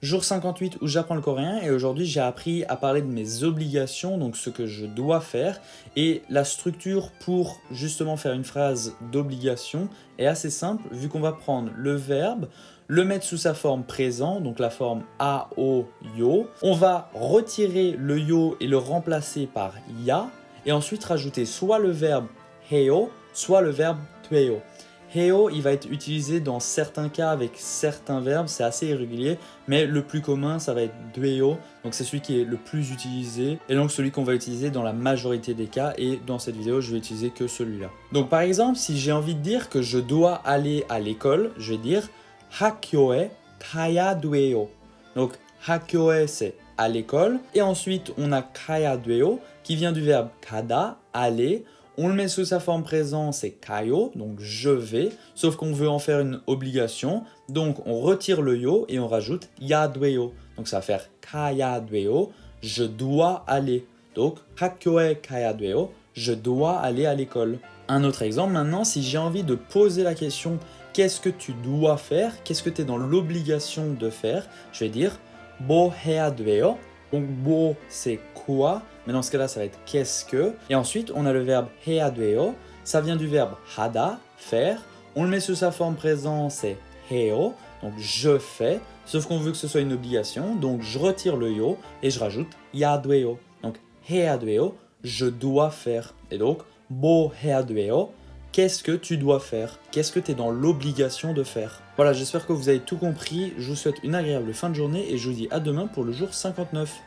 Jour 58 où j'apprends le coréen et aujourd'hui j'ai appris à parler de mes obligations, donc ce que je dois faire. Et la structure pour justement faire une phrase d'obligation est assez simple vu qu'on va prendre le verbe, le mettre sous sa forme présent, donc la forme a, o, yo. On va retirer le yo et le remplacer par ya et ensuite rajouter soit le verbe heyo, soit le verbe tweyo. Heo, il va être utilisé dans certains cas avec certains verbes, c'est assez irrégulier, mais le plus commun, ça va être dueo, donc c'est celui qui est le plus utilisé, et donc celui qu'on va utiliser dans la majorité des cas, et dans cette vidéo, je vais utiliser que celui-là. Donc par exemple, si j'ai envie de dire que je dois aller à l'école, je vais dire 학교에 가야 돼요. Donc 학교에 c'est à l'école, et ensuite on a 가야 돼요 qui vient du verbe 가다, aller. On le met sous sa forme présent, c'est kayo, donc je vais, sauf qu'on veut en faire une obligation, donc on retire le yo et on rajoute ya 돼요. Donc ça va faire kaya 돼요, je dois aller. Donc 학교에 가야 돼요, je dois aller à l'école. Un autre exemple maintenant, si j'ai envie de poser la question qu'est-ce que tu dois faire, qu'est-ce que tu es dans l'obligation de faire, je vais dire 뭐 해야 돼요. Donc 뭐 c'est quoi, mais dans ce cas-là ça va être qu'est-ce que. Et ensuite on a le verbe 해야 돼요, ça vient du verbe 하다, faire. On le met sous sa forme présent, c'est 해요, donc je fais, sauf qu'on veut que ce soit une obligation, donc je retire le yo et je rajoute 해야 돼요. Donc 해야 돼요, je dois faire. Et donc 뭐 해야 돼요, qu'est-ce que tu dois faire? Qu'est-ce que tu es dans l'obligation de faire? Voilà, j'espère que vous avez tout compris. Je vous souhaite une agréable fin de journée et je vous dis à demain pour le jour 59.